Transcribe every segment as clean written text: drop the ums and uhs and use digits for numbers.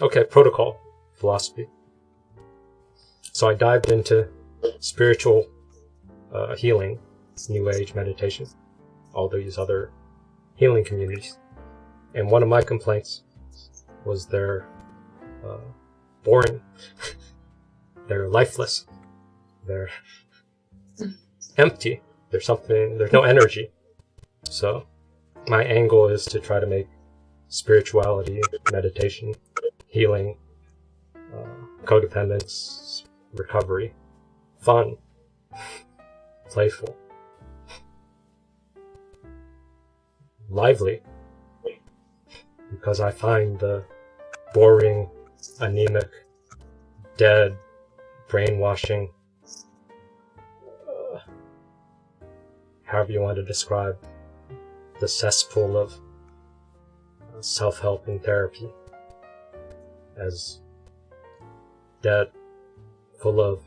Okay, protocol philosophy. So I dived into spiritual healing, New Age meditation, all these other healing communities. And one of my complaints was they're boring, they're lifeless, they're empty, there's no energy. So my angle is to try to make spirituality, meditation, healing, codependence, recovery, fun, playful, lively, because I find the boring, anemic, dead, brainwashing, however you want to describe the cesspool of self-help and therapy as dead, full of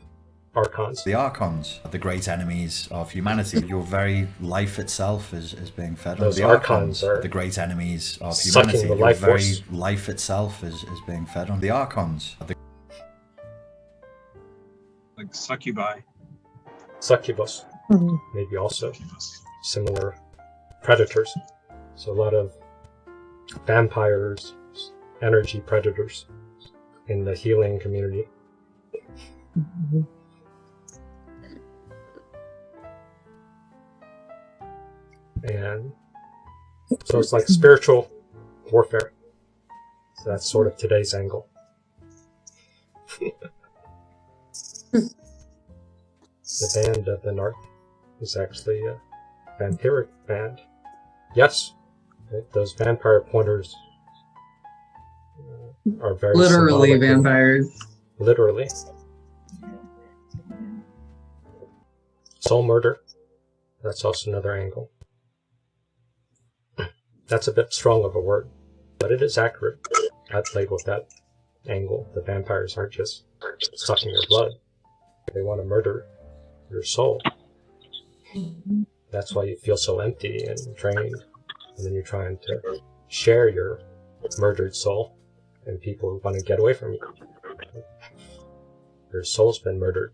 archons. The archons are the great enemies of humanity. Your very life itself is being fed on. Those The archons are the great enemies of sucking humanity. the Your life very force. life itself is being fed on. The archons are the Like succubi. Succubus, maybe also similar predators. So a lot of vampires, energy predators in the healing community. And so it's like spiritual warfare. So that's sort of today's angle. The band of the North is actually a vampiric band. Yes, those vampire pointers are very Literally symbolic. vampires. Literally. Soul murder. That's also another angle. That's a bit strong of a word, but it is accurate. I played with that angle. The vampires aren't just sucking your blood. They want to murder your soul. That's why you feel so empty and drained. And then you're trying to share your murdered soul, and people want to get away from you. Your soul's been murdered.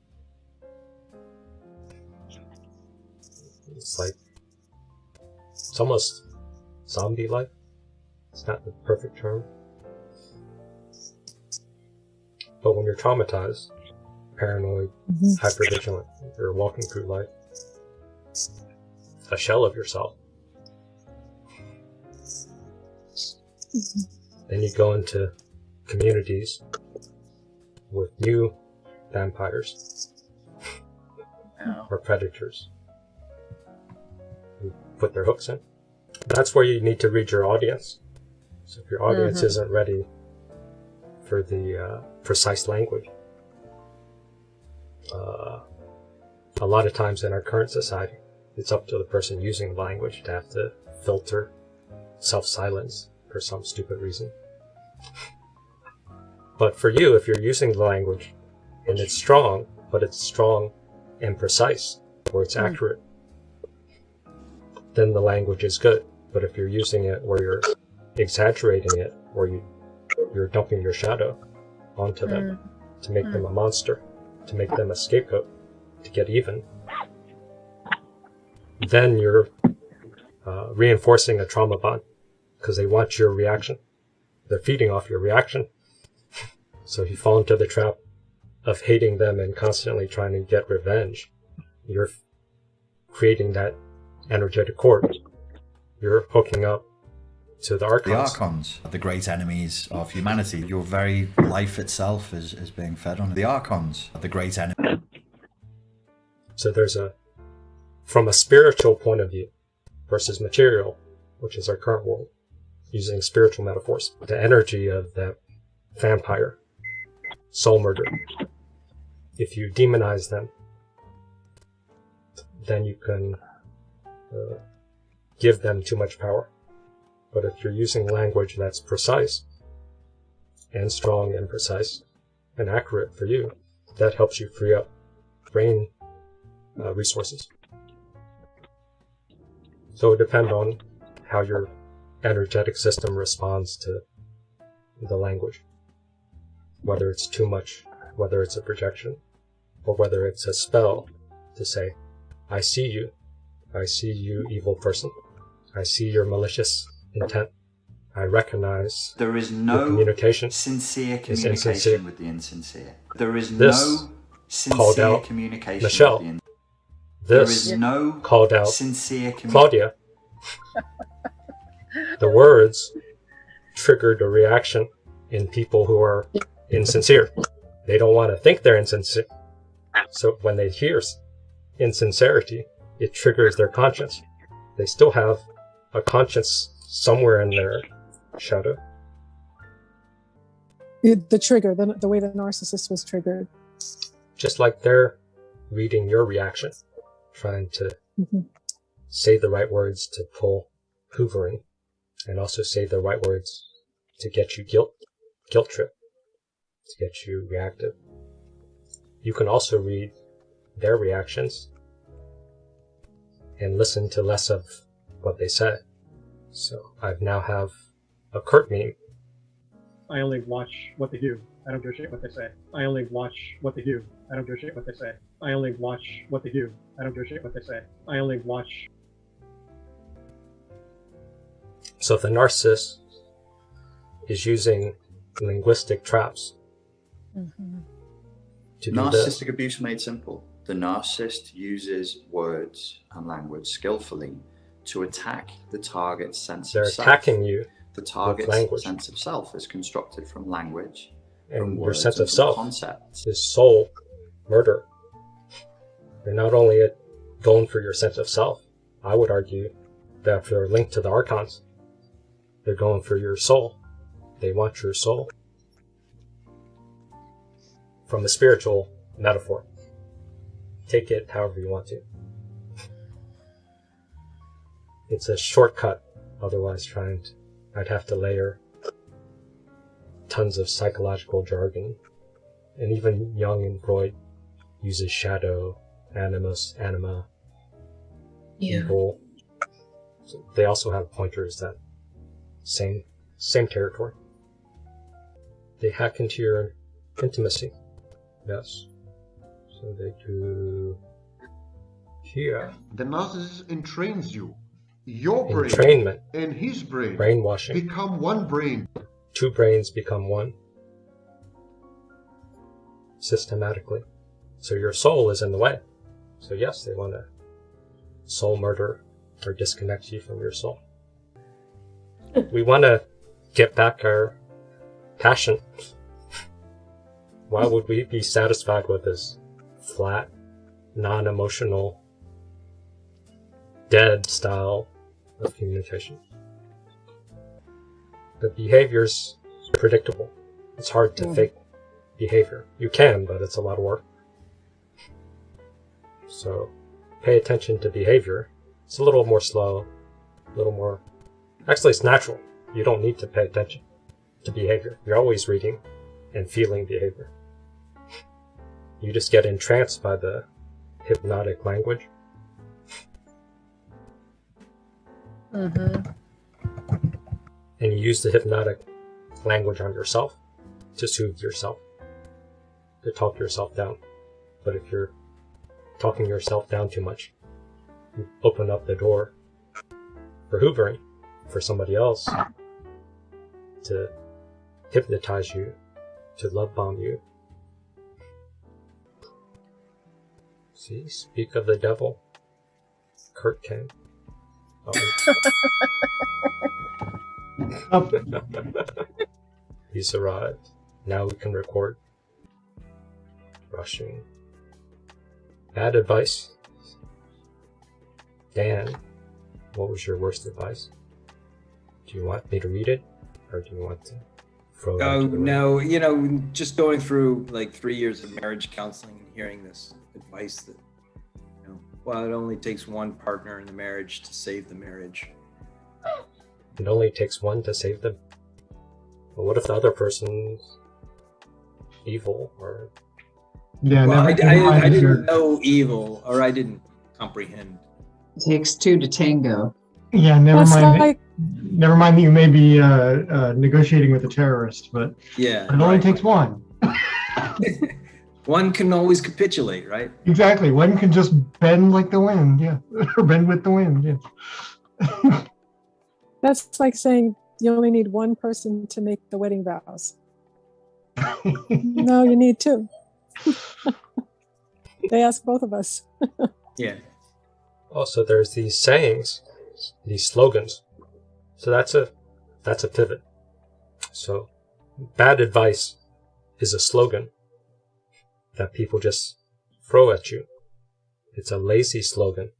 It's like, it's almost zombie-like. It's not the perfect term. But when you're traumatized, paranoid, hypervigilant, you're walking through life, a shell of yourself. Then you go into communities with new vampires or predators who put their hooks in. That's where you need to read your audience. So if your audience isn't ready for the precise language, a lot of times in our current society, it's up to the person using the language to have to filter, self-silence for some stupid reason. But for you, if you're using the language and it's strong, but it's strong and precise, or it's accurate, then the language is good. But if you're using it where you're exaggerating it, or you're dumping your shadow onto them to make them a monster, to make them a scapegoat, to get even, then you're reinforcing a trauma bond, because they want your reaction. They're feeding off your reaction. So if you fall into the trap of hating them and constantly trying to get revenge, you're creating that energetic cord. You're hooking up to the archons. The archons are the great enemies of humanity. Your very life itself is being fed on. The archons are the great enemy. So there's from a spiritual point of view versus material, which is our current world, using spiritual metaphors, the energy of that vampire, soul murder. If you demonize them, then you can give them too much power. But if you're using language that's precise and strong and precise and accurate for you, that helps you free up brain resources. So it depends on how your energetic system responds to the language. whether it's too much, whether it's a projection, or whether it's a spell to say, I see you, evil person. I see your malicious intent. I recognize there is your no communication sincere is insincere. communication with the insincere. There is This no called sincere out communication Michelle. with the insincere. There This is no called out sincere communication. Claudia. The words triggered a reaction in people who are insincere. They don't want to think they're insincere. So when they hear insincerity, it triggers their conscience. They still have a conscience somewhere in their shadow. The trigger, the way the narcissist was triggered. Just like they're reading your reaction, trying to say the right words to pull hoovering, and also say the right words to get you guilt trip, to get you reactive. You can also read their reactions and listen to less of what they say. So I now have a Kurt meme. I only watch what they do. I don't give a shit what they say. I only watch what they do. I don't give a shit what they say. I only watch what they do. I don't give a shit what they say. I only watch. So if the narcissist is using linguistic traps to do Narcissistic this, abuse made simple. The narcissist uses words and language skillfully to attack the target's sense they're of self. attacking you, The target's language. sense of self is constructed from language, and from your words, sense and of from self concepts. is soul murder. They're not only going for your sense of self, I would argue that if they're linked to the Archons, they're going for your soul. They want your soul. From a spiritual metaphor. Take it however you want to. It's a shortcut, otherwise I'd have to layer tons of psychological jargon. And even Jung and Freud uses shadow, animus, anima, evil. So they also have pointers that same territory. They hack into your intimacy. Yes. So they do here. The narcissist entrains you. Your brain Entrainment. and his brain Brainwashing. become one brain. Two brains become one. Systematically. So your soul is in the way. So yes, they want to soul murder or disconnect you from your soul. We want to get back our passion. Why would we be satisfied with this flat, non-emotional, dead style of communication? The behavior's predictable. It's hard to fake behavior. You can, but it's a lot of work. So pay attention to behavior. It's a little more slow, a little more... Actually, it's natural. You don't need to pay attention to behavior. You're always reading and feeling behavior. You just get entranced by the hypnotic language. And you use the hypnotic language on yourself to soothe yourself, to talk yourself down. But if you're talking yourself down too much, you open up the door for hoovering, for somebody else to hypnotize you, to love bomb you. See, speak of the devil. Kurt came. Oh. He's arrived. Now we can record. Rushing. Bad advice. Dan, what was your worst advice? Do you want me to read it? Or do you want to throw it out to the No, you know, just going through like 3 years of marriage counseling and hearing this advice that, you know, well, it only takes one partner in the marriage to save the marriage. It only takes one to save them. But what if the other person's evil or... Yeah, Well, never I mind didn't your- know evil, or I didn't comprehend. It takes two to tango. Yeah, never That's mind. like, Never mind that you may be negotiating with a terrorist, but Yeah. it only takes one. One can always capitulate, right? Exactly. One can just bend like the wind, yeah. Or bend with the wind, yeah. That's like saying you only need one person to make the wedding vows. No, you need two. They asked both of us. Yeah. Also, there's these sayings, these slogans. So that's a pivot. So, bad advice is a slogan that people just throw at you. It's a lazy slogan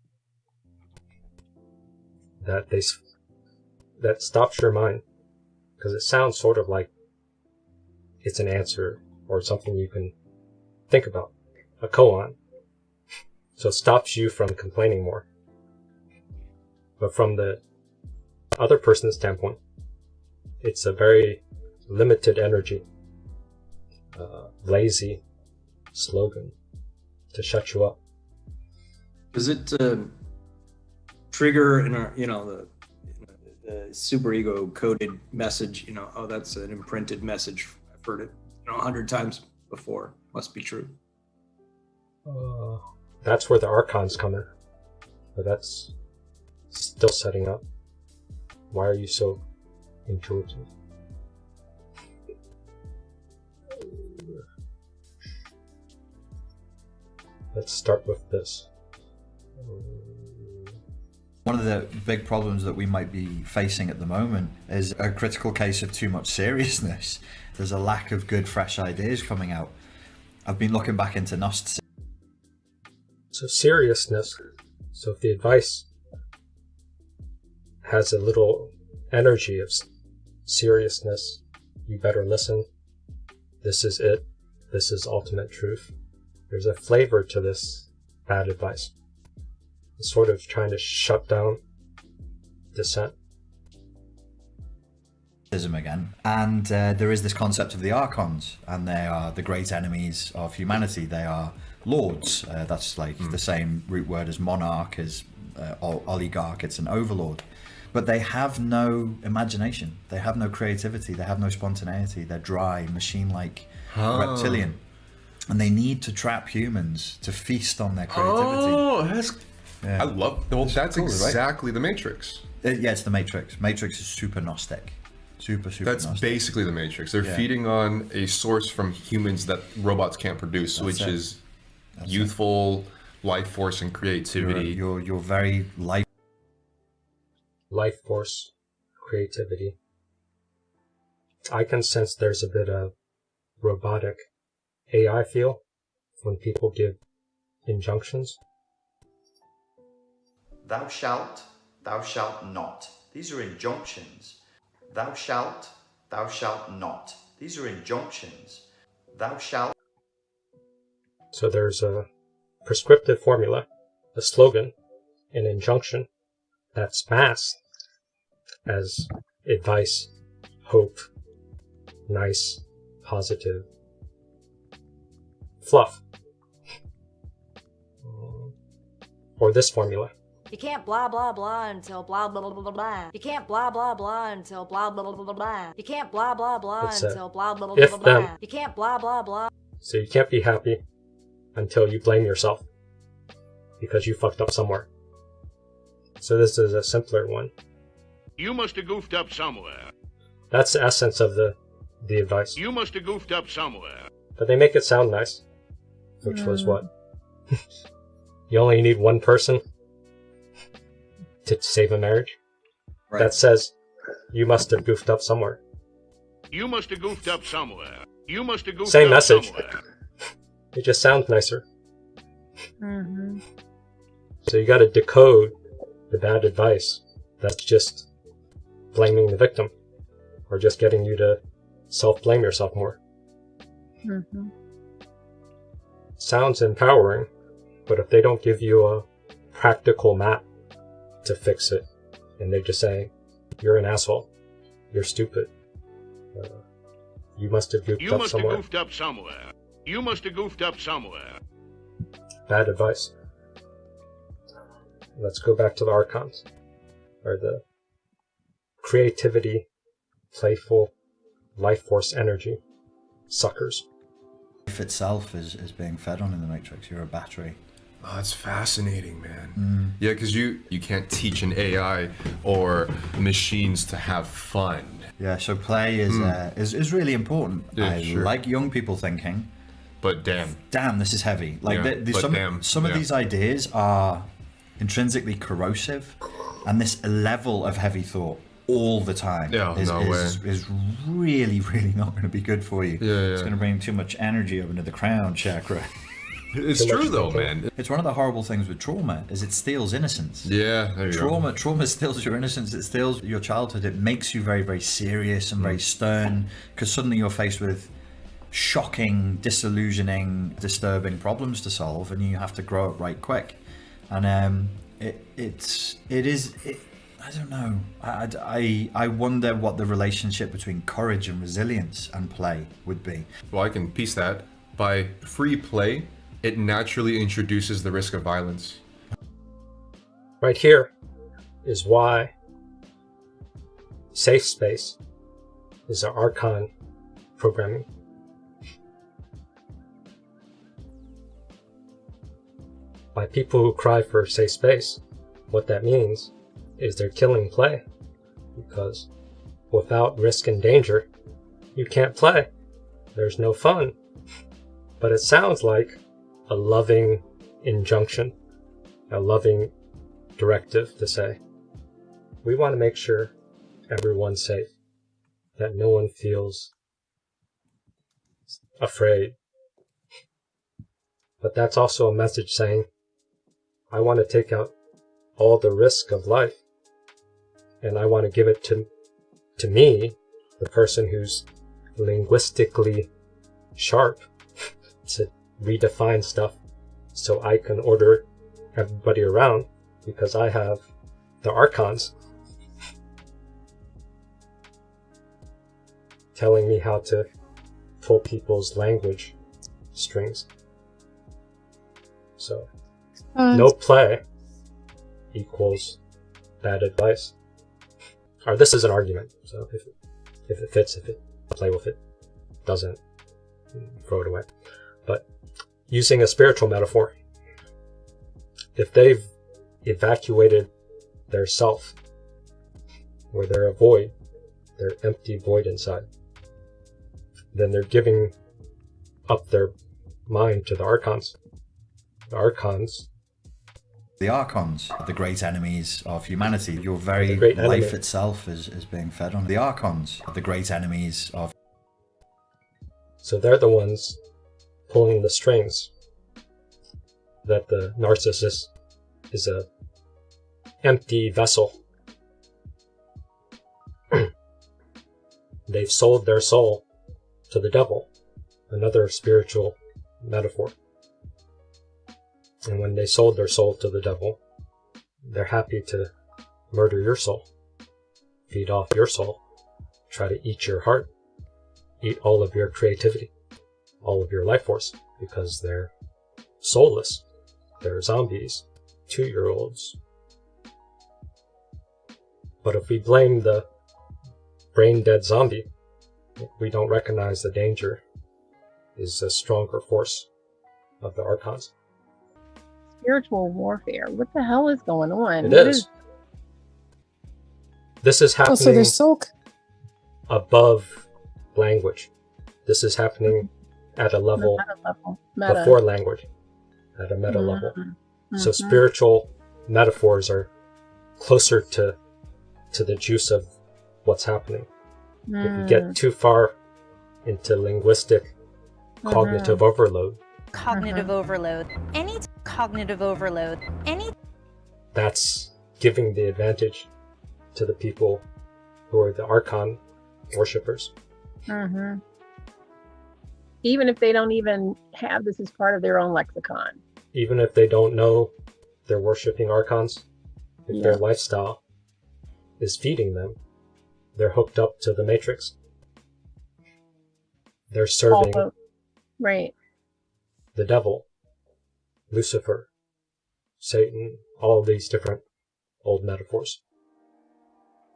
that stops your mind, because it sounds sort of like it's an answer or something you can think about, a koan. So it stops you from complaining more. But from the other person's standpoint, it's a very limited energy, lazy slogan to shut you up. Does it trigger in our, the superego coded message? Oh, that's an imprinted message. I've heard it 100 times before. Must be true. That's where the Archons come in. But that's still setting up. Why are you so intuitive? Let's start with this. One of the big problems that we might be facing at the moment is a critical case of too much seriousness. There's a lack of good, fresh ideas coming out. I've been looking back into narcissistic. So seriousness. So if the advice has a little energy of seriousness, you better listen. This is it. This is ultimate truth. There's a flavor to this bad advice. It's sort of trying to shut down dissent. Again, and there is this concept of the Archons, and they are the great enemies of humanity. They are lords. That's like the same root word as monarch, as oligarch. It's an overlord. But they have no imagination. They have no creativity. They have no spontaneity. They're dry, machine-like, reptilian. And they need to trap humans to feast on their creativity. Oh, I love. Well, that's cool, exactly the Matrix. Yeah, it's the Matrix. Matrix is super Gnostic. Super That's Gnostic. basically the Matrix. They're feeding on a source from humans that robots can't produce, which is youthful life force and creativity. Your very life force, creativity. I can sense there's a bit of robotic AI feel when people give injunctions. Thou shalt not. These are injunctions. Thou shalt not. These are injunctions. Thou shalt. So there's a prescriptive formula, a slogan, an injunction that's masked as advice, hope, nice, positive, fluff. Or this formula. You can't blah blah blah until blah blah blah blah blah. You can't blah blah blah until blah blah blah blah blah. You can't blah blah blah until blah blah blah blah blah. You can't blah blah blah. So you can't be happy until you blame yourself because you fucked up somewhere. So this is a simpler one. You must have goofed up somewhere. That's the essence of the advice. You must have goofed up somewhere. But they make it sound nice, which was what? You only need one person to save a marriage. Right. That says you must have goofed up somewhere. You must have goofed up somewhere. You must have goofed Same up message. Somewhere. It just sounds nicer. So you got to decode the bad advice that's just blaming the victim or just getting you to self-blame yourself more. Sounds empowering, but if they don't give you a practical map to fix it, and they just say, you're an asshole, you're stupid, you must have goofed up somewhere. You must have goofed up somewhere. You must have goofed up somewhere. Bad advice. Let's go back to the Archons, or the creativity, playful, life force energy, suckers. life itself is being fed on in the Matrix. You're a battery. Oh, that's fascinating, man. Yeah, because you can't teach an AI or machines to have fun. Yeah, so play is really important. Yeah, I sure. like young people thinking, but damn, this is heavy. Like yeah, some of these ideas are intrinsically corrosive, and this level of heavy thought all the time is really, really not going to be good for you. It's going to bring too much energy up into the crown chakra. It's true though, man. It's one of the horrible things with trauma is it steals innocence. Yeah, there you go. Trauma steals your innocence. It steals your childhood. It makes you very, very serious and very stern, because suddenly you're faced with shocking, disillusioning, disturbing problems to solve, and you have to grow up right quick. And I don't know. I wonder what the relationship between courage and resilience and play would be. Well, I can piece that by free play. It naturally introduces the risk of violence. Right here is why safe space is an Archon programming. By people who cry for safe space, what that means is they're killing play, because without risk and danger, you can't play. There's no fun. But it sounds like a loving injunction, a loving directive to say, we want to make sure everyone's safe, that no one feels afraid. But that's also a message saying, I want to take out all the risk of life, and I want to give it to me, the person who's linguistically sharp, to redefine stuff so I can order everybody around, because I have the Archons telling me how to pull people's language strings. So no play equals bad advice. Or this is an argument, so if it fits, play with it. Doesn't, throw it away. But using a spiritual metaphor, if they've evacuated their self, where they're a void, they're empty void inside, then they're giving up their mind to the Archons. The Archons, the great enemies of humanity. Your very life itself is being fed on. The Archons, the great enemies of... So they're the ones pulling the strings, that the narcissist is a empty vessel. They've sold their soul to the devil, another spiritual metaphor. And when they sold their soul to the devil, they're happy to murder your soul, feed off your soul, try to eat your heart, eat all of your creativity, all of your life force, because they're soulless. They're zombies, 2-year-olds. But if we blame the brain-dead zombie, we don't recognize the danger is a stronger force of the Archons. Spiritual warfare. What the hell is going on? It is. This is happening so there's above language. This is happening at a level meta. before language, at a meta level. So spiritual metaphors are closer to the juice of what's happening. If you get too far into linguistic cognitive overload, Cognitive overload. Any cognitive overload. That's giving the advantage to the people who are the Archon worshippers. Even if they don't even have this as part of their own lexicon. Even if they don't know they're worshipping Archons, if their lifestyle is feeding them, they're hooked up to the Matrix. They're serving the devil, Lucifer, Satan, all these different old metaphors.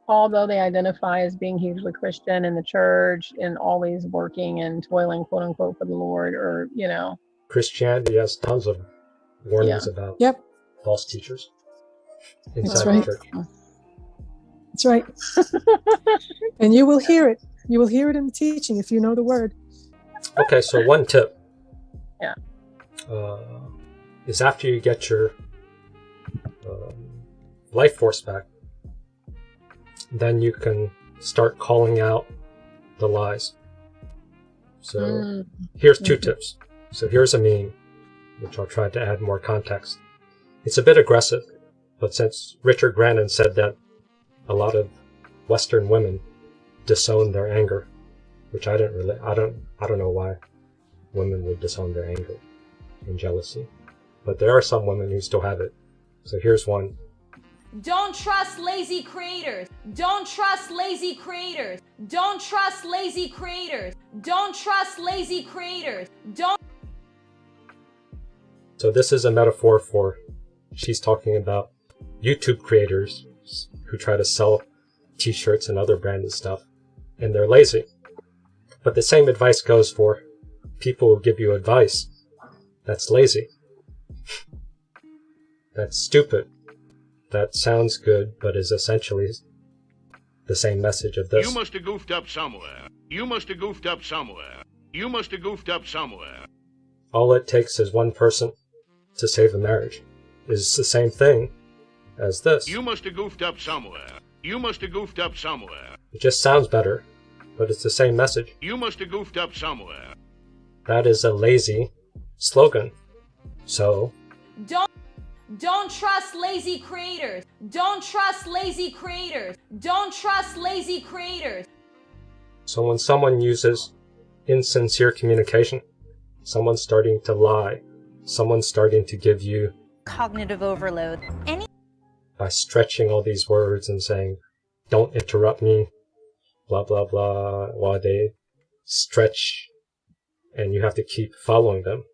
although they identify as being hugely Christian in the church and always working and toiling, quote unquote, for the Lord, or, you know. Christianity has tons of warnings about false teachers inside the church. That's right. And you will hear it. You will hear it in the teaching if you know the word. Okay, so one tip. Yeah. Is after you get your life force back, then you can start calling out the lies. So here's two tips. So here's a meme, which I'll try to add more context. It's a bit aggressive, but since Richard Grannon said that a lot of Western women disown their anger, which I don't know why women would disown their anger and jealousy, but there are some women who still have it. So here's one. Don't trust lazy creators. Don't trust lazy creators. Don't trust lazy creators. Don't trust lazy creators. Don't. So this is a metaphor for, she's talking about YouTube creators who try to sell t-shirts and other branded stuff, and they're lazy. But the same advice goes for people who give you advice. That's lazy. That's stupid. That sounds good, but is essentially the same message of this. You must have goofed up somewhere. You must have goofed up somewhere. You must have goofed up somewhere. All it takes is one person to save a marriage. Is the same thing as this. You must have goofed up somewhere. You must have goofed up somewhere. It just sounds better, but it's the same message. You must have goofed up somewhere. That is a lazy slogan. So Don't trust lazy creators. Don't trust lazy creators. Don't trust lazy creators. So when someone uses insincere communication, someone's starting to lie, someone's starting to give you cognitive overload. By stretching all these words and saying, don't interrupt me, blah, blah, blah, while they stretch and you have to keep following them.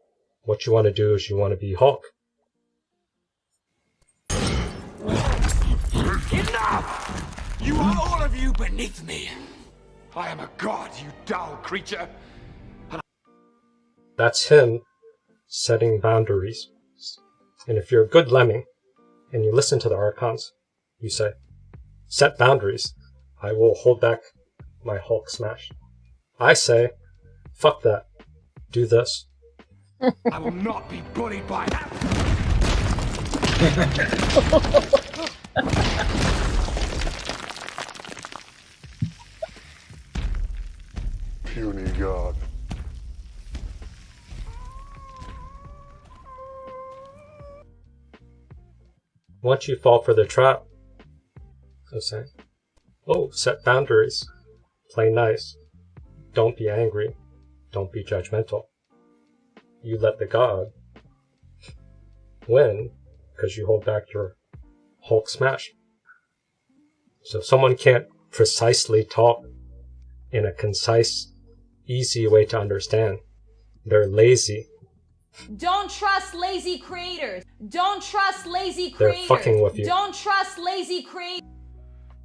What you want to do is you want to be Hulk. Enough! You are all of you beneath me. I am a god, you dull creature. That's him setting boundaries. And if you're a good lemming and you listen to the Archons, you say, set boundaries. I will hold back my Hulk smash. I say, fuck that. Do this. I will not be bullied by that. Puny god. Once you fall for the trap, so say, oh, set boundaries. Play nice. Don't be angry. Don't be judgmental. You let the god win because you hold back your Hulk smash. So if someone can't precisely talk in a concise, easy way to understand, they're lazy. Don't trust lazy creators. Don't trust lazy They're creators. fucking with you. Don't trust lazy creators.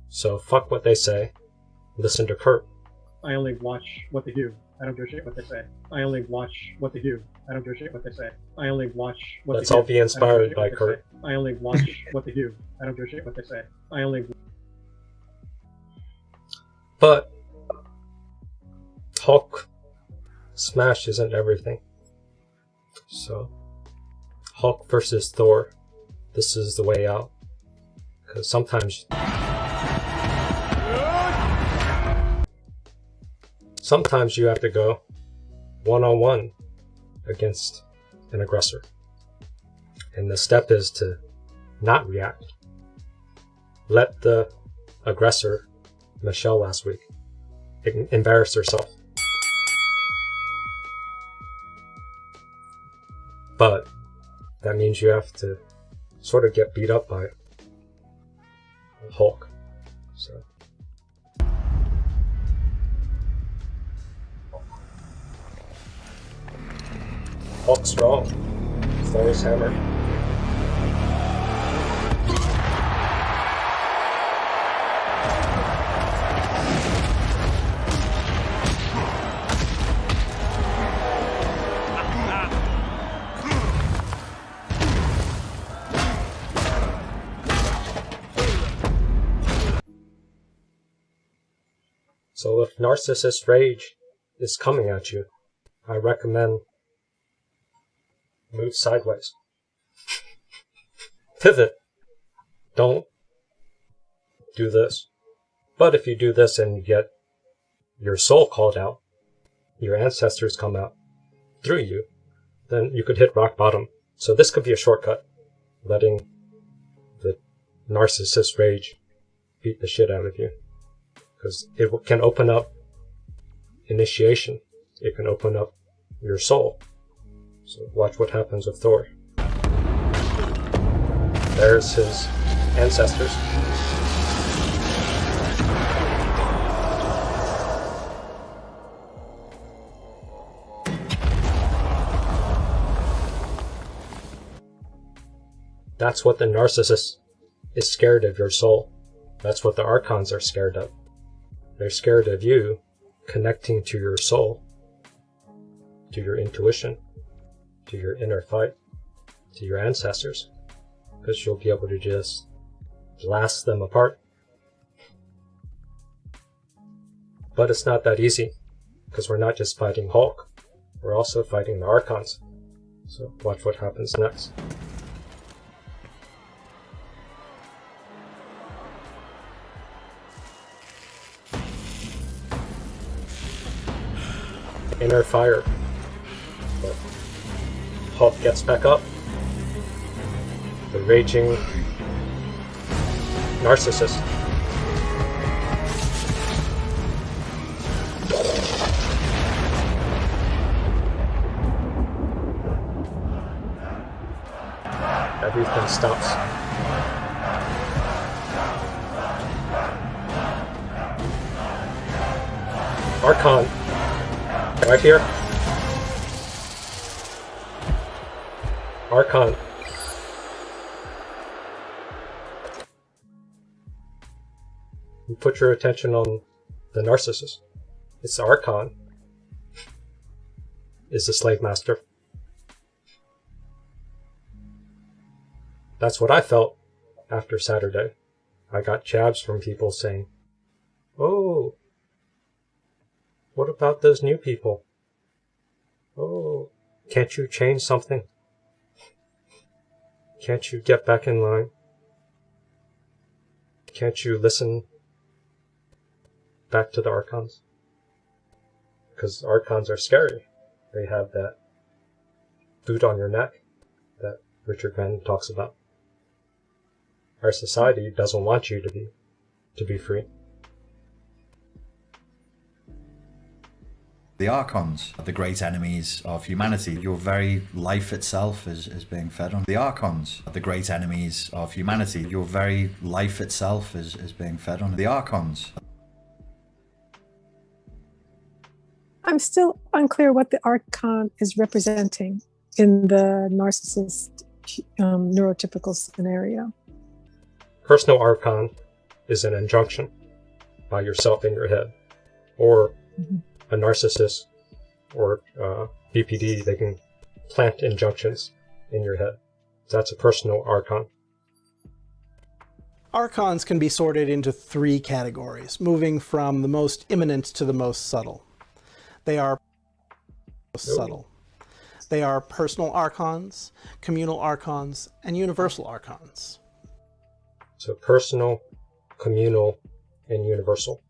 So fuck what they say. Listen to Kurt. I only watch what they do. I don't give a shit what they say. I only watch what they do. I don't give a shit what they say. I only watch what Let's they do. all be inspired by Kurt. I only watch what they do. I don't give a shit what they say. I only. But Hulk smash isn't everything. So Hulk versus Thor, this is the way out. Because sometimes you have to go one-on-one against an aggressor. And the step is to not react. Let the aggressor, Michelle last week, embarrass herself. But that means you have to sort of get beat up by Hulk. So Hulk's strong. Thor's hammer. So if narcissist rage is coming at you, I recommend move sideways. Pivot. Don't do this. But if you do this and you get your soul called out, your ancestors come out through you, then you could hit rock bottom. So this could be a shortcut, letting the narcissist rage beat the shit out of you. Because it can open up initiation. It can open up your soul. So watch what happens with Thor. There's his ancestors. That's what the narcissist is scared of, your soul. That's what the Archons are scared of. They're scared of you connecting to your soul, to your intuition, to your inner fight, to your ancestors, because you'll be able to just blast them apart. But it's not that easy, because we're not just fighting Hulk, we're also fighting the Archons. So watch what happens next. Inner fire. But Hulk gets back up. The raging narcissist. Everything stops. Archon. Right here. Archon. You put your attention on the narcissist. It's the Archon. Is the slave master. That's what I felt after Saturday. I got jabs from people saying, "Oh, what about those new people? Oh, can't you change something? Can't you get back in line? Can't you listen back to the Archons?" Because Archons are scary. They have that boot on your neck that Richard Grannon talks about. Our society doesn't want you to be free. The Archons are the great enemies of humanity. Your very life itself is being fed on. The Archons are the great enemies of humanity. Your very life itself is being fed on. The Archons. I'm still unclear what the Archon is representing in the narcissist neurotypical scenario. Personal Archon is an injunction by yourself in your head, or a narcissist or BPD, they can plant injunctions in your head. That's a personal Archon. Archons can be sorted into three categories, moving from the most imminent to the most subtle. They are They are personal Archons, communal Archons, and universal Archons. So personal, communal, and universal.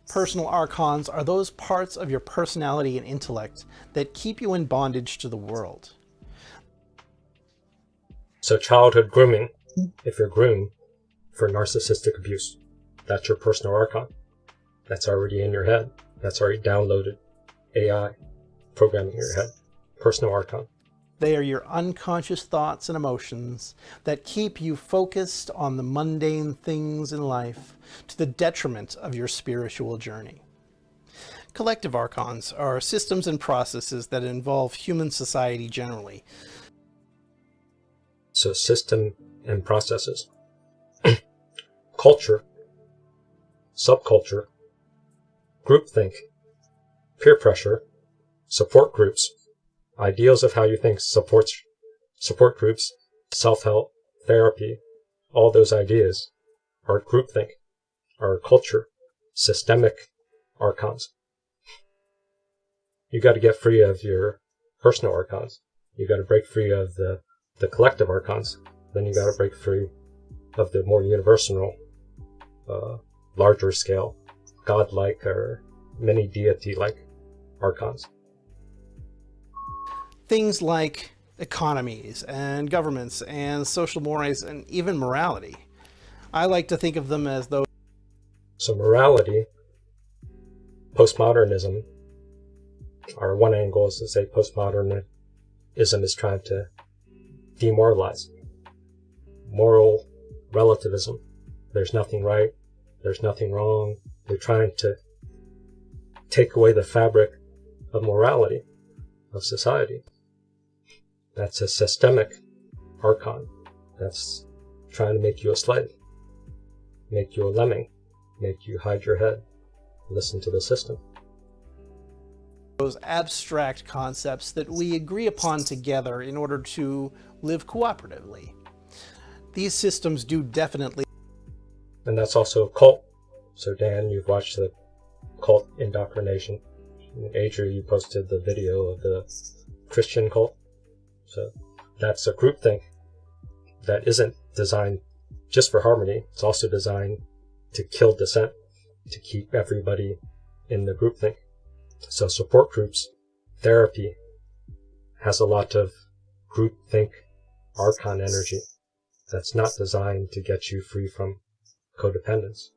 Personal Archons are those parts of your personality and intellect that keep you in bondage to the world. So childhood grooming, if you're groomed for narcissistic abuse, that's your personal Archon. That's already in your head. That's already downloaded AI programming in your head. Personal Archon. They are your unconscious thoughts and emotions that keep you focused on the mundane things in life to the detriment of your spiritual journey. Collective Archons are systems and processes that involve human society generally. So system and processes. Culture, subculture, groupthink, peer pressure, support groups, ideals of how you think, support groups, self-help, therapy, all those ideas are groupthink, are culture, systemic archons. You got to get free of your personal archons. You got to break free of the collective archons. Then you got to break free of the more universal, larger scale, godlike or many deity-like archons. Things like economies and governments and social mores and even morality. I like to think of them as those. So morality, postmodernism, or one angle is to say postmodernism is trying to demoralize. Moral relativism. There's nothing right. There's nothing wrong. They're trying to take away the fabric of morality, of society. That's a systemic archon. That's trying to make you a slave, make you a lemming, make you hide your head, listen to the system. Those abstract concepts that we agree upon together in order to live cooperatively. These systems do definitely. And that's also a cult. So Dan, you've watched the cult indoctrination. Adria, you posted the video of the Christian cult. So that's a groupthink that isn't designed just for harmony. It's also designed to kill dissent, to keep everybody in the groupthink. So support groups, therapy has a lot of groupthink archon energy that's not designed to get you free from codependence.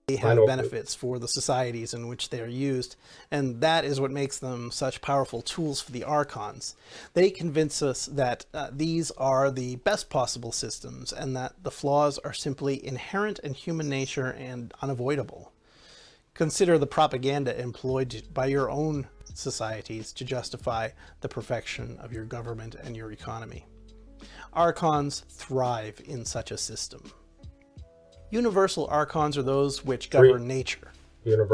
They have benefits for the societies in which they are used, and that is what makes them such powerful tools for the Archons. They convince us that these are the best possible systems, and that the flaws are simply inherent in human nature and unavoidable. Consider the propaganda employed by your own societies to justify the perfection of your government and your economy. Archons thrive in such a system. Universal archons are those which govern nature,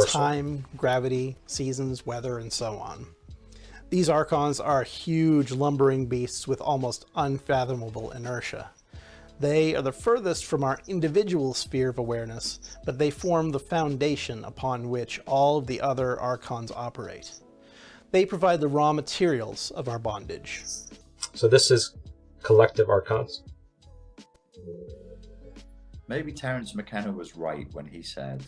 time, gravity, seasons, weather, and so on. These archons are huge lumbering beasts with almost unfathomable inertia. They are the furthest from our individual sphere of awareness, but they form the foundation upon which all of the other archons operate. They provide the raw materials of our bondage. So this is collective archons. Maybe Terence McKenna was right when he said,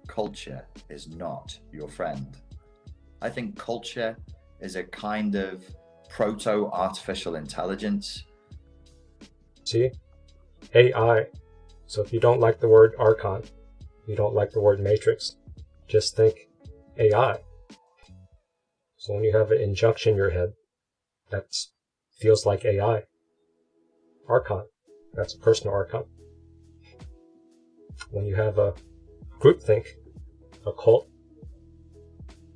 culture is not your friend. I think culture is a kind of proto-artificial intelligence. See? AI. So if you don't like the word archon, you don't like the word matrix, just think AI. So when you have an injunction in your head, that feels like AI. Archon. That's a personal archon. When you have a groupthink, a cult,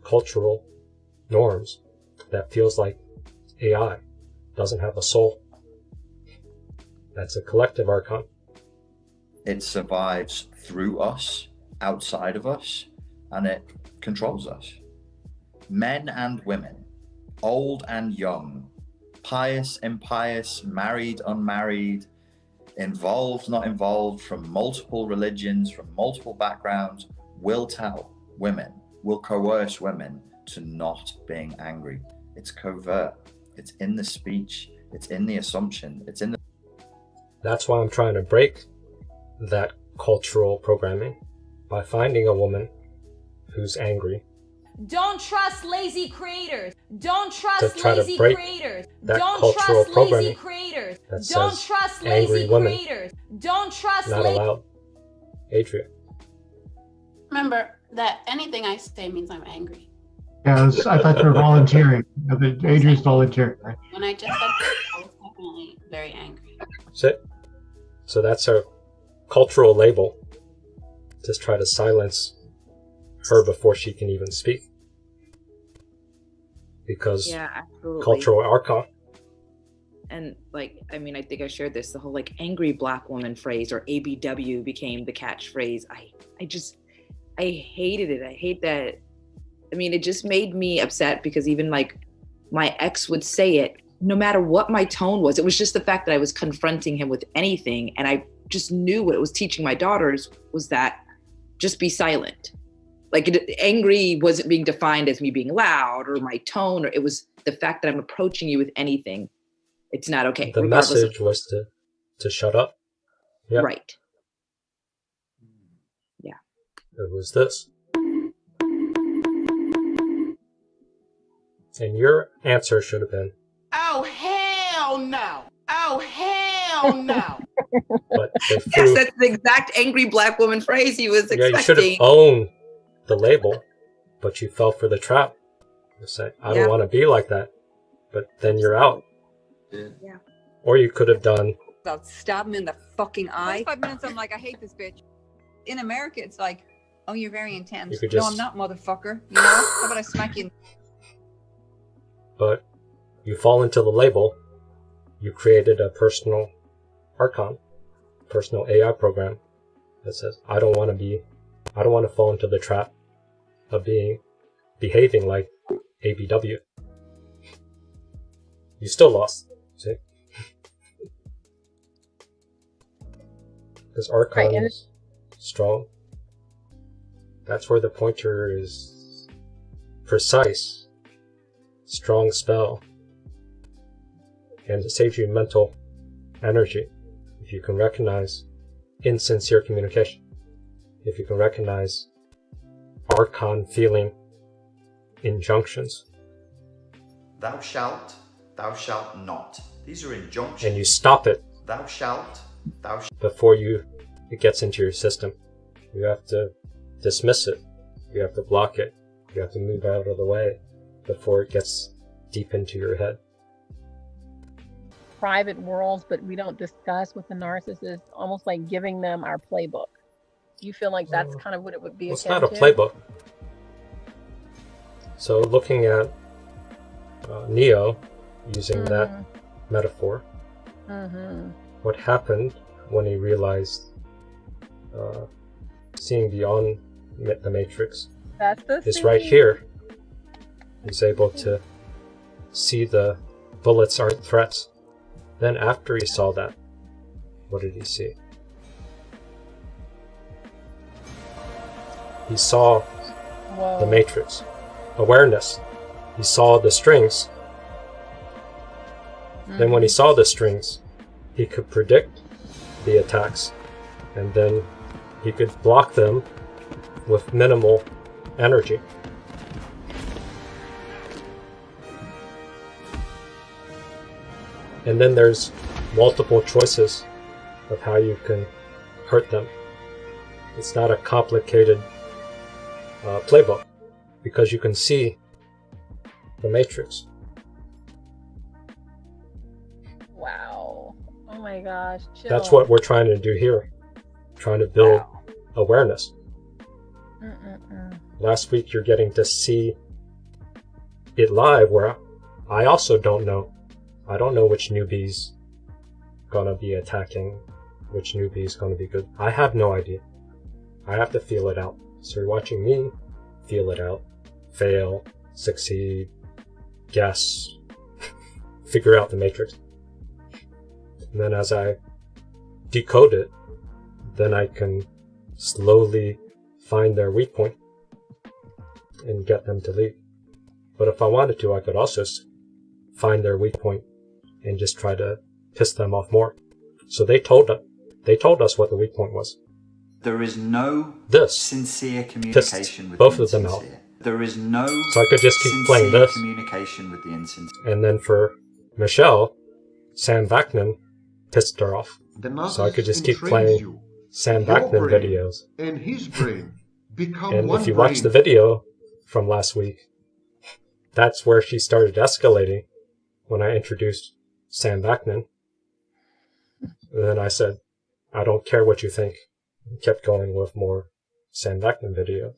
cultural norms, that feels like AI, doesn't have a soul. That's a collective archon. It survives through us, outside of us, and it controls us. Men and women, old and young, pious, impious, married, unmarried, involved, not involved, from multiple religions, from multiple backgrounds, will tell women, will coerce women to not being angry. It's covert. It's in the speech. It's in the assumption. It's in the... That's why I'm trying to break that cultural programming by finding a woman who's angry. Don't trust lazy creators. Don't trust lazy creators. Don't trust lazy creators. Don't trust lazy creators. Don't trust not allowed. Adria. Remember that anything I say means I'm angry. Yeah, I thought you were volunteering. Adria's volunteering, right? When I just said I was definitely very angry. So that's a cultural label. Just try to silence her before she can even speak. Because cultural archon. And like, I mean, I think I shared this, the whole like angry black woman phrase, or ABW became the catchphrase. I hated it. I hate that. I mean, it just made me upset because even like my ex would say it, no matter what my tone was. It was just the fact that I was confronting him with anything. And I just knew what it was teaching my daughters was that just be silent. Like angry wasn't being defined as me being loud or my tone, or it was the fact that I'm approaching you with anything. It's not okay. The message was to shut up. Yeah. Right. Yeah. It was this. And your answer should have been, oh, hell no. Oh, hell no. But they threw, yes, that's the exact angry black woman phrase he was expecting. Yeah, you should have owned the label, but you fell for the trap. You say, I don't want to be like that. But then you're out. Yeah. Or you could have done... I'll stab him in the fucking eye. 5 minutes, I'm like, I hate this bitch. In America, it's like, oh, you're very intense. You just... No, I'm not, motherfucker. You know? How about I smack you? But you fall into the label. You created a personal Archon, personal AI program that says, I don't want to fall into the trap of behaving like ABW. You still lost, see? Because Archon is strong. That's where the pointer is precise, strong spell. And it saves you mental energy if you can recognize insincere communication. If you can recognize Archon feeling injunctions. Thou shalt not. These are injunctions. And you stop it. Thou shalt. Before it gets into your system. You have to dismiss it. You have to block it. You have to move out of the way before it gets deep into your head. Private worlds, but we don't discuss with the narcissist, almost like giving them our playbook. Do you feel like that's kind of what it would be? It's not a playbook. So looking at Neo, using that metaphor, what happened when he realized seeing beyond the Matrix is right here. He's able to see the bullets aren't threats. Then after he saw that, what did he see? He saw the Matrix. Awareness. He saw the strings. Then when he saw the strings, he could predict the attacks. And then he could block them with minimal energy. And then there's multiple choices of how you can hurt them. It's not a complicated playbook because you can see the Matrix. Wow. Oh my gosh. Chill. That's what we're trying to do here. Trying to build awareness. Last week you're getting to see it live where I also don't know. I don't know which newbie's gonna be attacking, which newbie's gonna be good. I have no idea. I have to feel it out. So you're watching me feel it out, fail, succeed, guess, figure out the Matrix. And then as I decode it, then I can slowly find their weak point and get them to leave. But if I wanted to, I could also find their weak point and just try to piss them off more. So they told us what the weak point was. There is no sincere communication pissed with both the of them insincere. out. There is no so I could just keep playing this. Communication with the insincere. And then for Michelle, Sam Vaknin pissed her off. So I could just keep playing Sam Vaknin videos. And his brain become and one if you brain. watch the video from last week, that's where she started escalating when I introduced Sam Vaknin. And then I said, I don't care what you think. And kept going with more Sam Vaknin videos.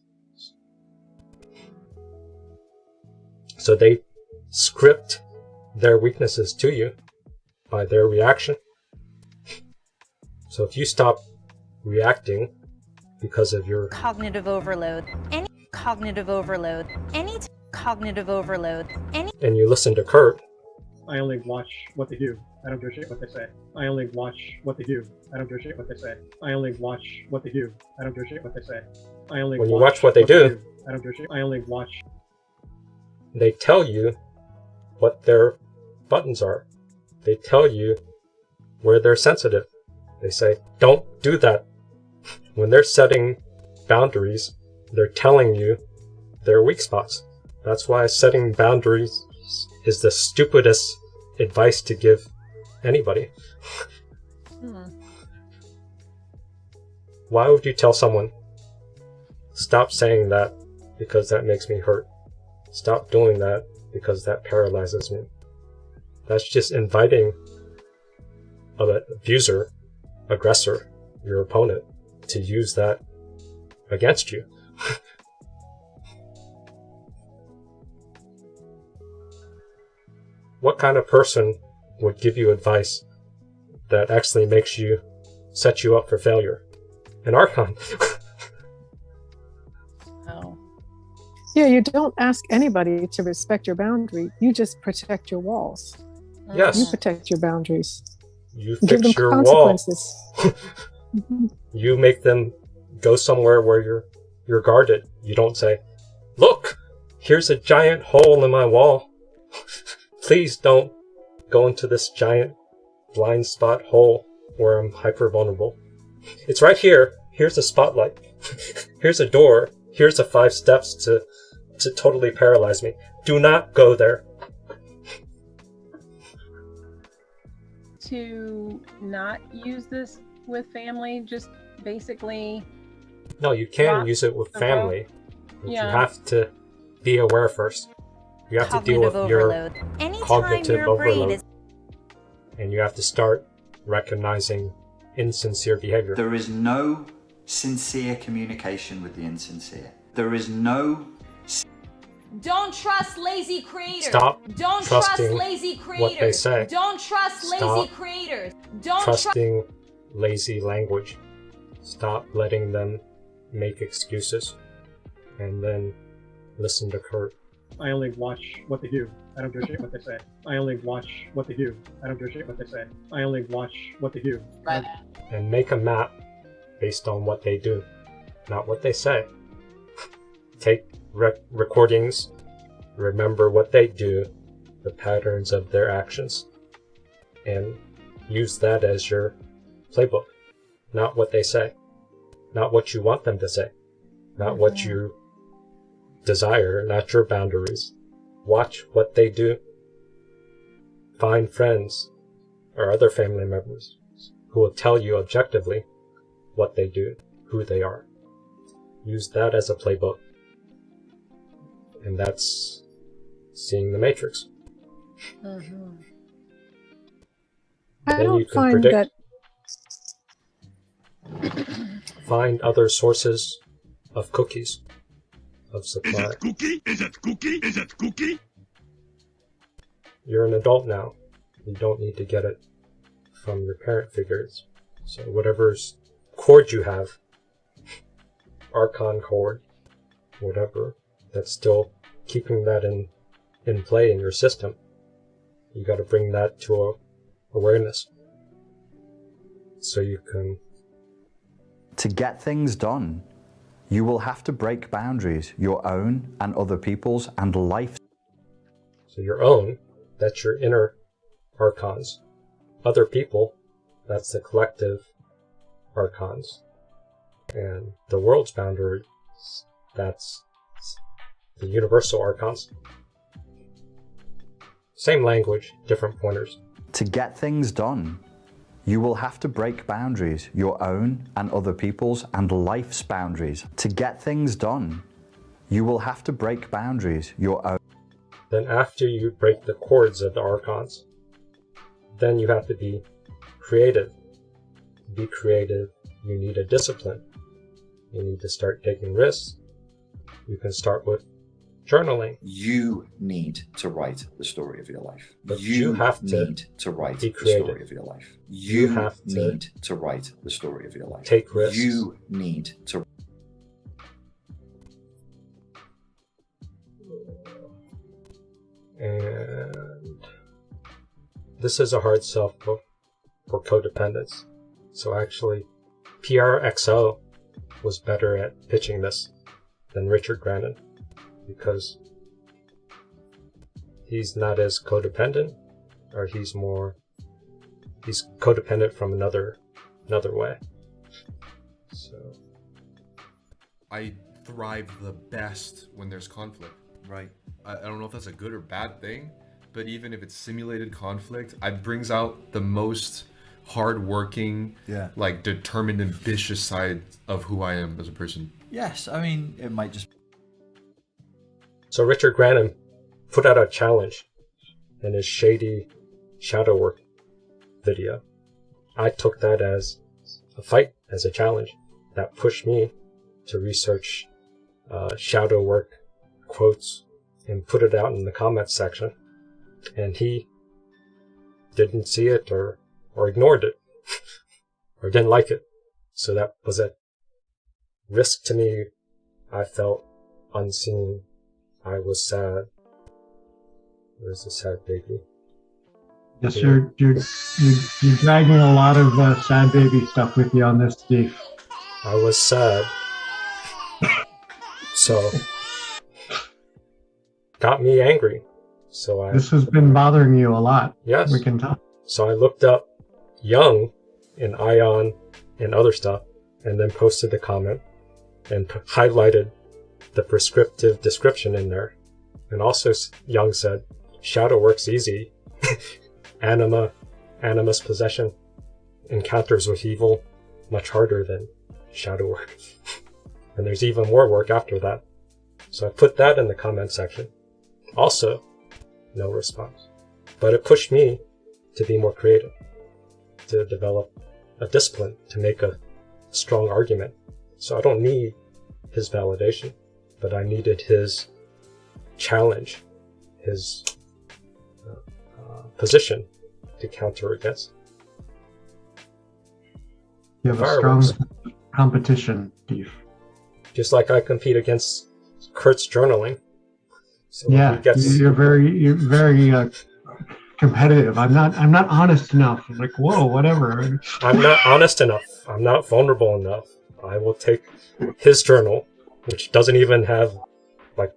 So they script their weaknesses to you by their reaction. So if you stop reacting because of your cognitive overload, and you listen to Kurt, I only watch what they do. I don't give a shit what they say. I only watch what they do. I don't give a shit what they say. I only watch what they do. I don't give a shit what they say. I only when you watch what they do, I don't give a shit. I only watch. They tell you what their buttons are. They tell you where they're sensitive. They say, don't do that. When they're setting boundaries, they're telling you their weak spots. That's why setting boundaries is the stupidest advice to give anybody. Why would you tell someone, stop saying that because that makes me hurt? Stop doing that because that paralyzes me. That's just inviting an abuser, aggressor, your opponent, to use that against you. What kind of person would give you advice that actually makes you set you up for failure? An Archon. Oh. Yeah, you don't ask anybody to respect your boundary. You just protect your walls. Yes. You protect your boundaries. You give them fix your wall. consequences. You make them go somewhere where you're guarded. You don't say, look, here's a giant hole in my wall. Please don't go into this giant blind spot hole where I'm hyper vulnerable. It's right here. Here's a spotlight. Here's a door. Here's the 5 steps to totally paralyze me. Do not go there. To not use this with family, just basically. No, you can use it with family. But Yeah. You have to be aware first. You have to deal with overload. your Anytime cognitive your brain overload. is And you have to start recognizing insincere behavior. There is no sincere communication with the insincere. There is no. Don't trust lazy creators. Stop Don't trust trusting lazy creators. what they say. Don't trust Stop lazy creators. Don't trusting lazy language. Stop letting them make excuses. And then listen to Kurt. I only watch what they do. I don't give a shit what they say. I only watch what they do. I don't give a shit what they say. I only watch what they do. And make a map based on what they do, not what they say. Take recordings, remember what they do, the patterns of their actions, and use that as your playbook. Not what they say, not what you want them to say, not what you desire, not your boundaries. Watch what they do. Find friends or other family members who will tell you objectively what they do, who they are. Use that as a playbook. And that's seeing the Matrix. I Then you don't can find predict. that. Find other sources of cookies, of supply. Is it cookie? Is it cookie? Is it cookie? You're an adult now. You don't need to get it from your parent figures. So whatever's cord you have, Archon cord, whatever, that's still keeping that in play in your system. You got to bring that to awareness. So you can. To get things done, you will have to break boundaries, your own and other people's, and life. So your own, that's your inner Archons. Other people, that's the collective Archons. And the world's boundaries, that's the universal Archons. Same language, different pointers. To get things done, you will have to break boundaries, your own and other people's, and life's boundaries. To get things done, you will have to break boundaries, your own. Then after you break the cords of the Archons, then you have to be creative. To be creative, you need a discipline. You need to start taking risks. You can start with journaling. You need to write the story of your life. But you have to need to write be the creative. story of your life. You have to need to write the story of your life. Take risks. You need to. this is a hard sell for codependence. So actually, PRXO was better at pitching this than Richard Grannon, because he's not as codependent, or he's codependent from another way. So I thrive the best when there's conflict. Right. I don't know if that's a good or bad thing, but even if it's simulated conflict, it brings out the most hardworking, like determined, ambitious side of who I am as a person. Yes, I mean, it might just... So Richard Grannon put out a challenge in his shady shadow work video. I took that as a fight, as a challenge that pushed me to research shadow work quotes and put it out in the comments section. And he didn't see it or ignored it or didn't like it. So that was a risk to me. I felt unseen. I was sad. Where's the sad baby? Yes, you're dragging a lot of sad baby stuff with you on this, Steve. I was sad. So got me angry. So This has been bothering you a lot. Yes. We can tell. So I looked up Young in Ion and other stuff, and then posted the comment and pointed the prescriptive description in there. And also Young said, shadow works easy. Animus possession, encounters with evil, much harder than shadow work. And there's even more work after that. So I put that in the comment section. Also, no response. But it pushed me to be more creative, to develop a discipline, to make a strong argument. So I don't need his validation, but I needed his challenge, his position to counter against. You have a strong competition, Steve. Just like I compete against Kurt's journaling. So yeah, you're very competitive. I'm not honest enough. I'm like, whoa, whatever. I'm not honest enough. I'm not vulnerable enough. I will take his journal, which doesn't even have, like,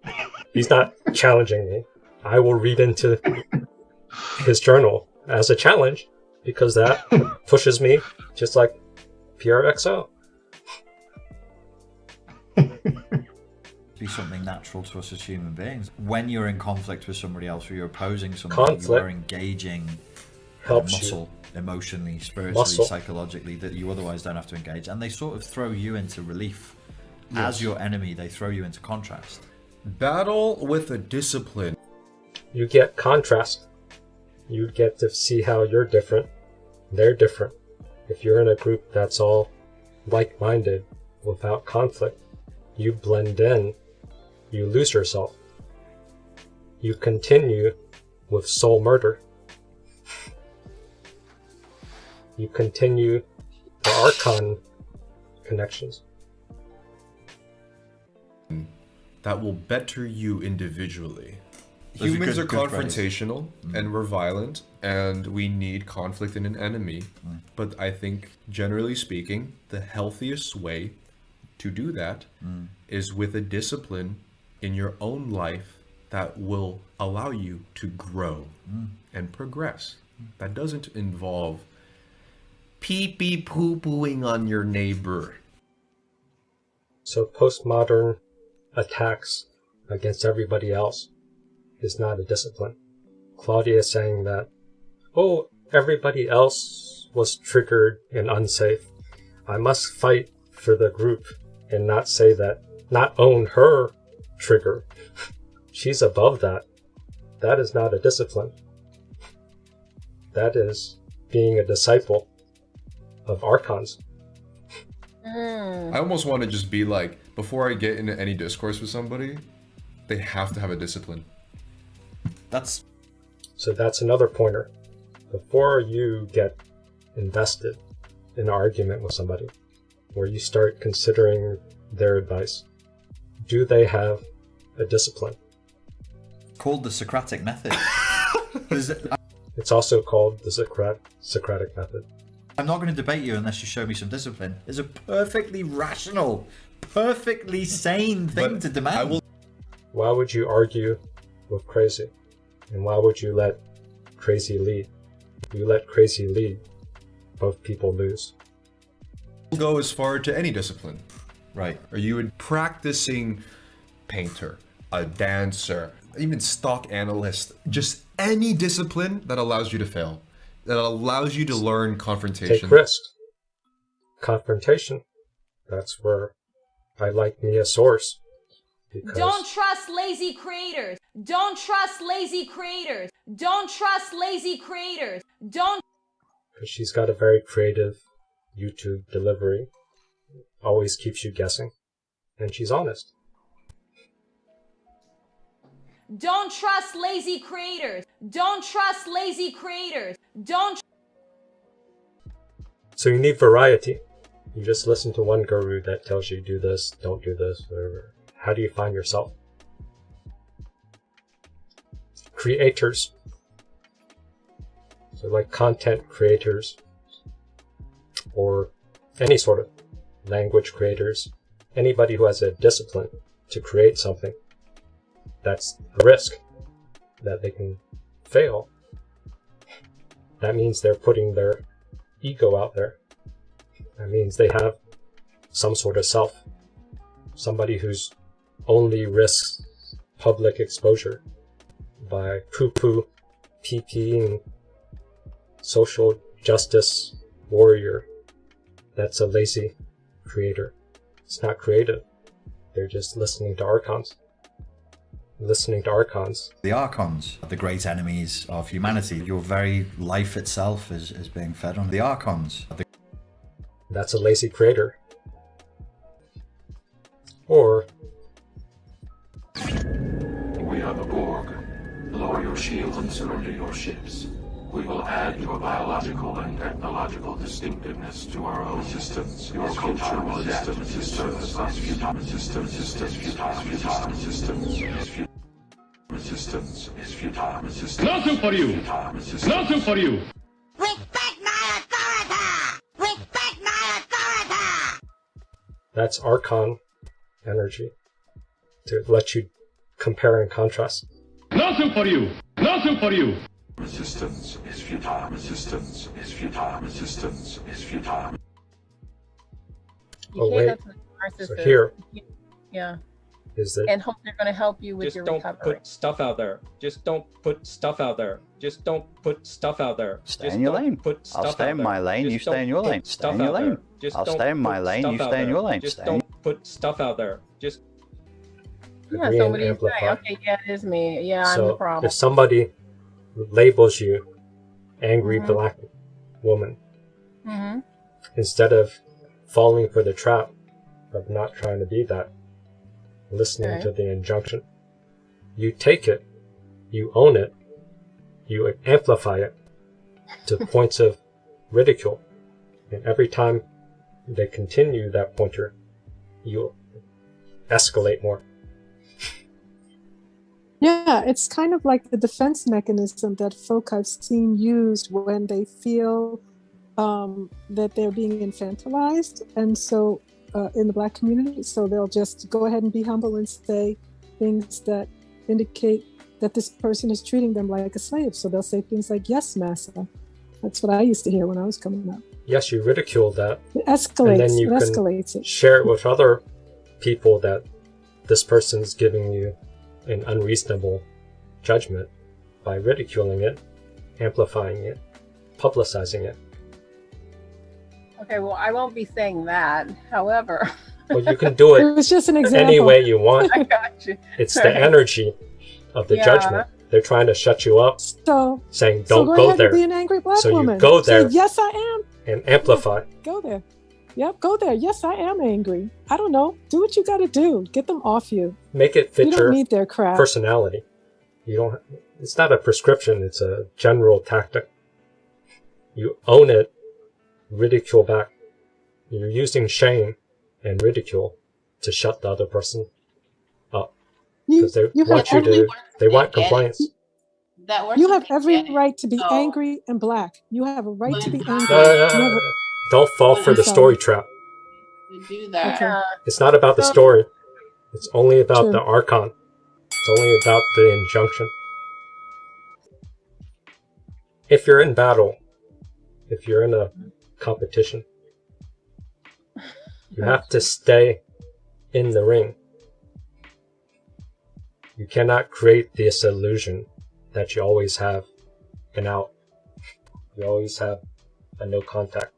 he's not challenging me. I will read into his journal as a challenge, because that pushes me, just like PRXO. Be something natural to us as human beings. When you're in conflict with somebody else, or you're opposing somebody, you are engaging muscle, emotionally, spiritually, psychologically, that you otherwise don't have to engage. And they sort of throw you into relief. As your enemy, they throw you into contrast. Battle with a discipline. You get contrast. You get to see how you're different. They're different. If you're in a group that's all like-minded, without conflict, you blend in. You lose yourself. You continue with soul murder. You continue the Archon connections. That will better you individually. Humans are confrontational and we're violent, and we need conflict in an enemy. But I think, generally speaking, the healthiest way to do that is with a discipline in your own life that will allow you to grow and progress. That doesn't involve pee-pee poo-pooing on your neighbor. So postmodern attacks against everybody else is not a discipline. Claudia is saying that, oh, everybody else was triggered and unsafe. I must fight for the group and not say that, not own her trigger. She's above that. That is not a discipline. That is being a disciple of Archons. I almost want to just be like, before I get into any discourse with somebody, they have to have a discipline. So that's another pointer. Before you get invested in an argument with somebody, where you start considering their advice, do they have a discipline? Called the Socratic method. It's also called the Socratic method. I'm not going to debate you unless you show me some discipline. It's a perfectly rational, perfectly sane thing to demand. Why would you argue with crazy? And why would you let crazy lead? If you let crazy lead, both people lose. Go as far to any discipline. Right. Are you a practicing painter, a dancer, even stock analyst, just any discipline that allows you to fail, that allows you to learn confrontation. Take risks. Confrontation. That's where I like me a source. Don't trust lazy creators. Don't trust lazy creators. Don't trust lazy creators. Don't. Because she's got a very creative YouTube delivery. Always keeps you guessing. And she's honest. Don't trust lazy creators. Don't trust lazy creators. Don't. So you need variety. You just listen to one guru that tells you do this, don't do this, whatever. How do you find yourself? Creators. So like content creators or any sort of language creators, anybody who has a discipline to create something, that's a risk that they can fail. That means they're putting their ego out there. That means they have some sort of self. Somebody who's only risks public exposure by poo-poo, pee-peeing social justice warrior. That's a lazy creator. It's not creative. They're just listening to Archons. Listening to Archons. The Archons are the great enemies of humanity. Your very life itself is being fed on the Archons. That's a lazy creator. Or we are the Borg. Lower your shields and surrender your ships. We will add your biological and technological distinctiveness to our own systems. Your culture will adapt to serve us as futile systems is futile. Nothing for you! Nothing for you! that's Archon energy to let you compare and contrast. Nothing for you! Nothing for you! Resistance is futile. Resistance is futile. Resistance is futile. Oh wait, so here yeah, is it? And hope they're going to help you with your recovery. Just don't put stuff out there. Just don't put stuff out there. Just don't put stuff out there. Stay in your lane. I'll stay in my lane, you stay in your lane. Stay in your lane. I'll stay in my lane, you stay in your lane. Just don't put stuff out there. Just yeah, so what do you say? Okay, yeah, it is me. Yeah, I'm the problem. If somebody labels you angry black woman, instead of falling for the trap of not trying to be that, listening to the injunction, you take it, you own it, you amplify it to points of ridicule, and every time they continue that pointer, you escalate more. Yeah, it's kind of like the defense mechanism that folk I've seen used when they feel that they're being infantilized, and so in the Black community, so they'll just go ahead and be humble and say things that indicate that this person is treating them like a slave. So they'll say things like, "Yes, massa." That's what I used to hear when I was coming up. Yes, you ridicule that. It escalates. And then you can escalates it. share it with other people that this person's giving you an unreasonable judgment by ridiculing it, amplifying it, publicizing it. Okay, well, I won't be saying that. However, well, you can do it, was just an example. Any way you want. I got you. It's the energy of the judgment. They're trying to shut you up, saying don't go go ahead there. And be an angry black so woman. You go there. Say, yes, I am. And amplify. Go there. Yep, go there. Yes, I am angry. I don't know. Do what you got to do. Get them off you. Make it fit you don't your need their crap. personality. You don't. It's not a prescription. It's a general tactic. You own it. Ridicule back. You're using shame and ridicule to shut the other person up because they want you to. They want compliance. that works. You have every right to be angry and black. You have a right to be angry. Don't fall for the story trap. To do that. Okay. It's not about the story. It's only about the Archon. It's only about the injunction. If you're in battle, if you're in a competition, you have to stay in the ring. You cannot create this illusion that you always have an out. You always have a no contact.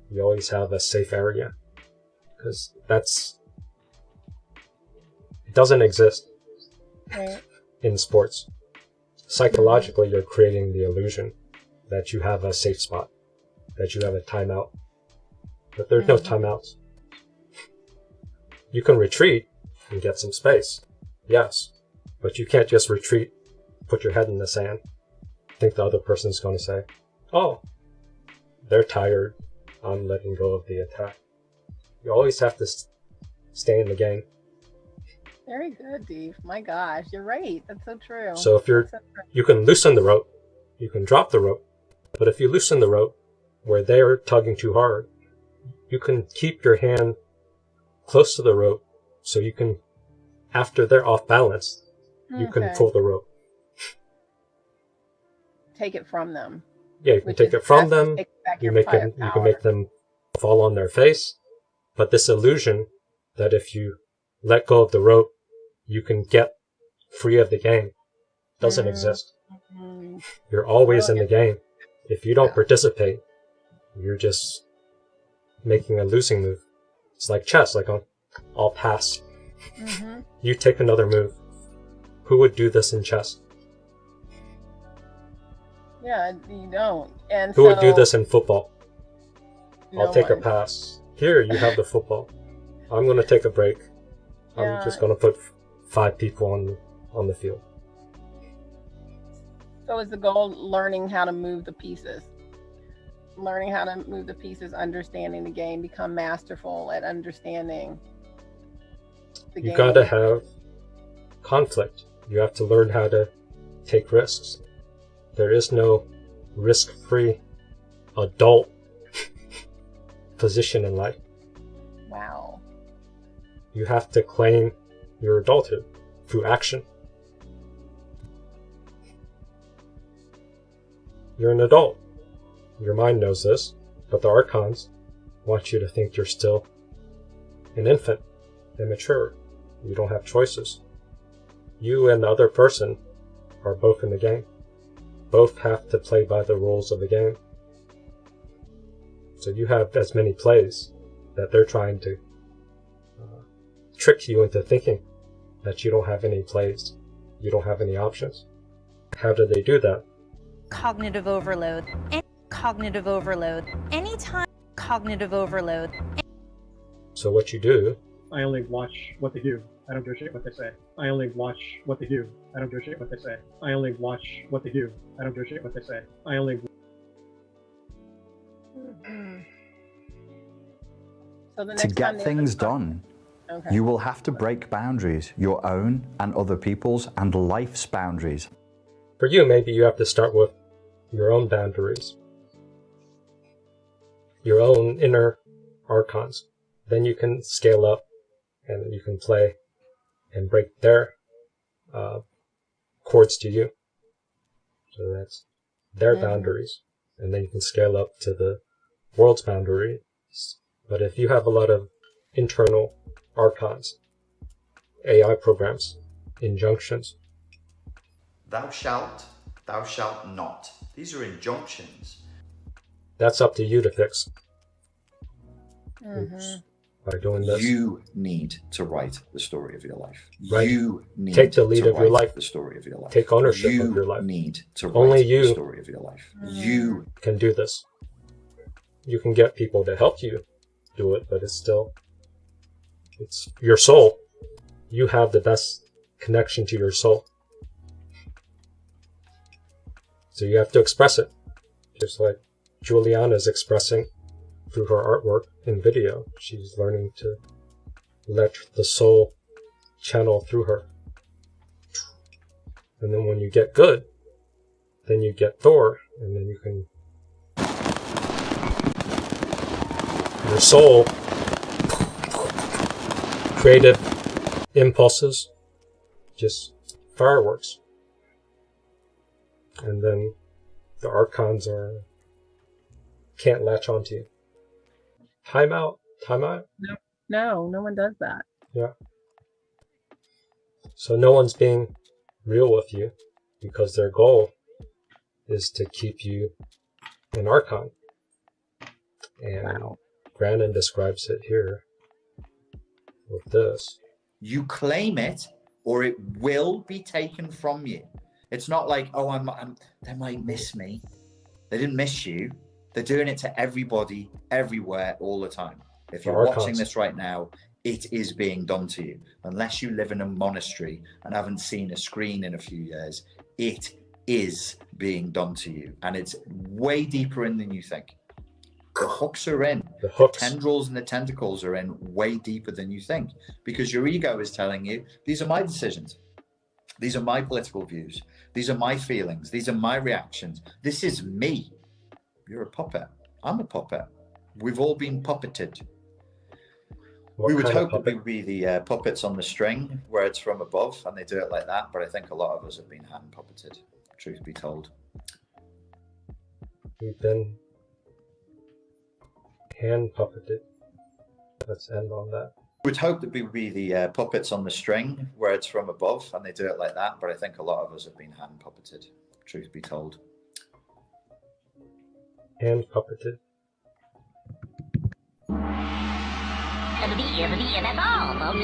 You always have a safe area. Because it doesn't exist in sports. Psychologically, you're creating the illusion that you have a safe spot, that you have a timeout. But there's no timeouts. You can retreat and get some space, yes. But you can't just retreat, put your head in the sand, think the other person's going to say, oh, they're tired, I'm letting go of the attack. You always have to stay in the game. Very good, Dave. My gosh, you're right. That's so true. So if you can loosen the rope, you can drop the rope, but if you loosen the rope where they're tugging too hard, you can keep your hand close to the rope so you can, after they're off balance, you can pull the rope. Take it from them. Yeah, you can take it from them. You can make them fall on their face. But this illusion that if you let go of the rope, you can get free of the game doesn't exist. You're always in the game. If you don't participate, you're just making a losing move. It's like chess, like I'll pass. You take another move. Who would do this in chess? Yeah, you don't. And who would do this in football? No I'll take a pass. Here, you have the football. I'm going to take a break. I'm just going to put 5 people on the field. So is the goal learning how to move the pieces? Learning how to move the pieces, understanding the game, become masterful at understanding the game. You got to have conflict. You have to learn how to take risks. There is no risk-free adult position in life. Wow. You have to claim your adulthood through action. You're an adult. Your mind knows this, but the Archons want you to think you're still an infant, immature. You don't have choices. You and the other person are both in the game. Both have to play by the rules of the game. So you have as many plays that they're trying to trick you into thinking that you don't have any plays. You don't have any options. How do they do that? Cognitive overload. Cognitive overload. Anytime cognitive overload. So what you do... I only watch what they do. I don't give a shit what they say. I only watch what they do. I don't give a shit what they say. I only watch what they do. I don't give a shit what they say. I only... So to get things done, you will have to break boundaries, your own and other people's, and life's boundaries. For you, maybe you have to start with your own boundaries, your own inner Archons. Then you can scale up and you can play and break their cords to you. So that's their boundaries. And then you can scale up to the world's boundaries. But if you have a lot of internal Archons, AI programs, injunctions. Thou shalt not. These are injunctions. That's up to you to fix. Oops. By doing this. You need to write the story of your life. Right. You need Take the lead to of your write life. The story of your life. Take ownership of your life. You need to write Only you the story of your life. You can do this. You can get people to help you do it, but it's your soul. You have the best connection to your soul. So you have to express it. Just like Juliana's expressing through her artwork in video. She's learning to let the soul channel through her. And then when you get good, then you get Thor, and then you can... Your soul, creative impulses, just fireworks. And then the Archons can't latch onto you. Time out. No one does that. Yeah. So no one's being real with you because their goal is to keep you an Archon. And Grannon describes it here with this. You claim it or it will be taken from you. It's not like, oh, they might miss me. They didn't miss you. They're doing it to everybody, everywhere, all the time. If you're watching this right now, it is being done to you. Unless you live in a monastery and haven't seen a screen in a few years, it is being done to you. And it's way deeper in than you think. The hooks are in. The tendrils and the tentacles are in way deeper than you think. Because your ego is telling you, these are my decisions. These are my political views. These are my feelings. These are my reactions. This is me. You're a puppet. I'm a puppet. We've all been puppeted. We would hope that we would be the puppets on the string where it's from above, and they do it like that. But I think a lot of us have been hand puppeted, truth be told. We've been hand puppeted. Let's end on that. We would hope that we would be the puppets on the string where it's from above, and they do it like that. But I think a lot of us have been hand puppeted, truth be told. Hand puppeted. That's all, folks.